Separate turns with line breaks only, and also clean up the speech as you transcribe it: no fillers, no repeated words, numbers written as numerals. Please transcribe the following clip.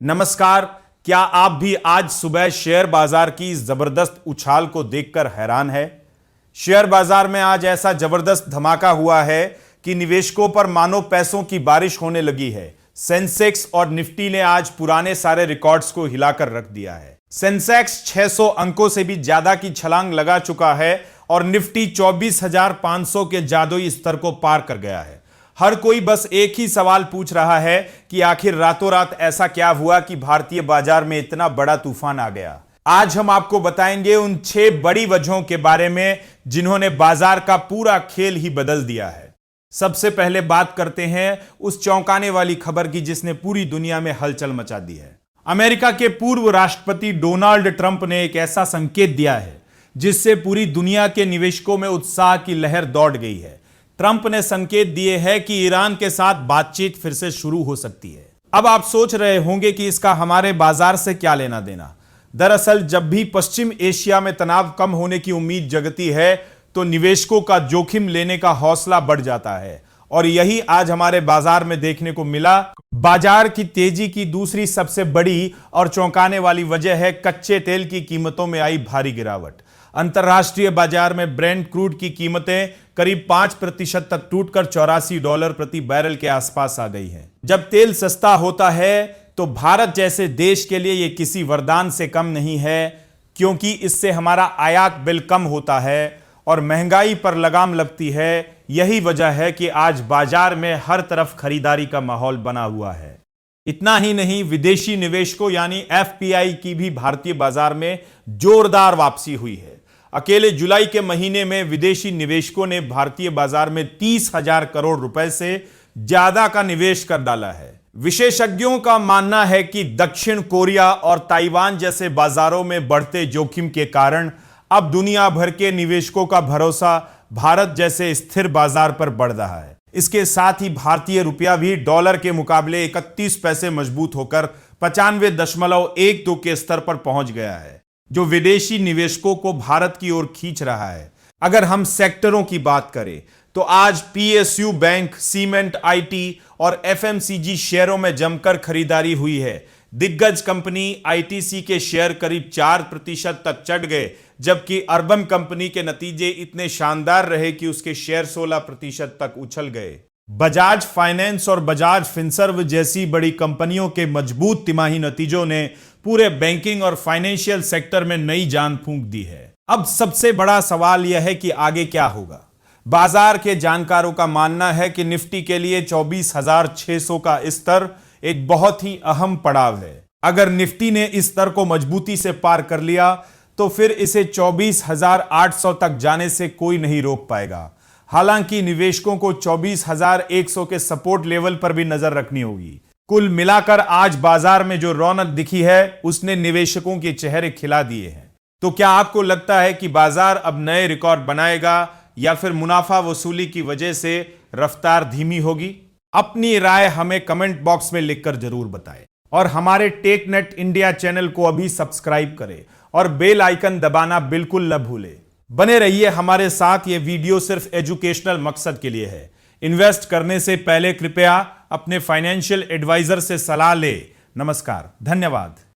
नमस्कार। क्या आप भी आज सुबह शेयर बाजार की जबरदस्त उछाल को देखकर हैरान है? शेयर बाजार में आज ऐसा जबरदस्त धमाका हुआ है कि निवेशकों पर मानो पैसों की बारिश होने लगी है। सेंसेक्स और निफ्टी ने आज पुराने सारे रिकॉर्ड्स को हिलाकर रख दिया है। सेंसेक्स 600 अंकों से भी ज्यादा की छलांग लगा चुका है और निफ्टी 24,500 के जादुई स्तर को पार कर गया है। हर कोई बस एक ही सवाल पूछ रहा है कि आखिर रातों रात ऐसा क्या हुआ कि भारतीय बाजार में इतना बड़ा तूफान आ गया। आज हम आपको बताएंगे उन 6 बड़ी वजहों के बारे में जिन्होंने बाजार का पूरा खेल ही बदल दिया है। सबसे पहले बात करते हैं उस चौंकाने वाली खबर की जिसने पूरी दुनिया में हलचल मचा दी है। अमेरिका के पूर्व राष्ट्रपति डोनाल्ड ट्रंप ने एक ऐसा संकेत दिया है जिससे पूरी दुनिया के निवेशकों में उत्साह की लहर दौड़ गई है। ट्रंप ने संकेत दिए हैं कि ईरान के साथ बातचीत फिर से शुरू हो सकती है। अब आप सोच रहे होंगे कि इसका हमारे बाजार से क्या लेना देना। दरअसल जब भी पश्चिम एशिया में तनाव कम होने की उम्मीद जगती है तो निवेशकों का जोखिम लेने का हौसला बढ़ जाता है और यही आज हमारे बाजार में देखने को मिला। बाजार की तेजी की दूसरी सबसे बड़ी और चौंकाने वाली वजह है कच्चे तेल की कीमतों में आई भारी गिरावट। अंतर्राष्ट्रीय बाजार में ब्रेंट क्रूड की कीमतें करीब 5% तक टूटकर $84 प्रति बैरल के आसपास आ गई हैं। जब तेल सस्ता होता है तो भारत जैसे देश के लिए यह किसी वरदान से कम नहीं है, क्योंकि इससे हमारा आयात बिल कम होता है और महंगाई पर लगाम लगती है। यही वजह है कि आज बाजार में हर तरफ खरीदारी का माहौल बना हुआ है। इतना ही नहीं, विदेशी निवेशकों यानी एफपीआई की भी भारतीय बाजार में जोरदार वापसी हुई है। अकेले जुलाई के महीने में विदेशी निवेशकों ने भारतीय बाजार में 30,000 करोड़ रुपए से ज्यादा का निवेश कर डाला है। विशेषज्ञों का मानना है कि दक्षिण कोरिया और ताइवान जैसे बाजारों में बढ़ते जोखिम के कारण अब दुनिया भर के निवेशकों का भरोसा भारत जैसे स्थिर बाजार पर बढ़ रहा है। इसके साथ ही भारतीय रुपया भी डॉलर के मुकाबले 31 पैसे मजबूत होकर 95.12 के स्तर पर पहुंच गया है, जो विदेशी निवेशकों को भारत की ओर खींच रहा है। अगर हम सेक्टरों की बात करें तो आज पीएसयू बैंक, सीमेंट, आईटी और एफएमसीजी शेयरों में जमकर खरीदारी हुई है। दिग्गज कंपनी आईटीसी के शेयर करीब 4% तक चढ़ गए, जबकि अर्बन कंपनी के नतीजे इतने शानदार रहे कि उसके शेयर 16% तक उछल गए। बजाज फाइनेंस और बजाज फिनसर्व जैसी बड़ी कंपनियों के मजबूत तिमाही नतीजों ने पूरे बैंकिंग और फाइनेंशियल सेक्टर में नई जान फूंक दी है। अब सबसे बड़ा सवाल यह है कि आगे क्या होगा। बाजार के जानकारों का मानना है कि निफ्टी के लिए 24,600 का स्तर एक बहुत ही अहम पड़ाव है। अगर निफ्टी ने इस स्तर को मजबूती से पार कर लिया तो फिर इसे 24,800 तक जाने से कोई नहीं रोक पाएगा। हालांकि निवेशकों को 24,100 के सपोर्ट लेवल पर भी नजर रखनी होगी। कुल मिलाकर आज बाजार में जो रौनक दिखी है उसने निवेशकों के चेहरे खिला दिए हैं। तो क्या आपको लगता है कि बाजार अब नए रिकॉर्ड बनाएगा या फिर मुनाफा वसूली की वजह से रफ्तार धीमी होगी? अपनी राय हमें कमेंट बॉक्स में लिखकर जरूर बताएं और हमारे टेकनेट इंडिया चैनल को अभी सब्सक्राइब करें और बेल आइकन दबाना बिल्कुल न भूलें। बने रहिए हमारे साथ। ये वीडियो सिर्फ एजुकेशनल मकसद के लिए है। इन्वेस्ट करने से पहले कृपया अपने फाइनेंशियल एडवाइजर से सलाह लें। नमस्कार, धन्यवाद।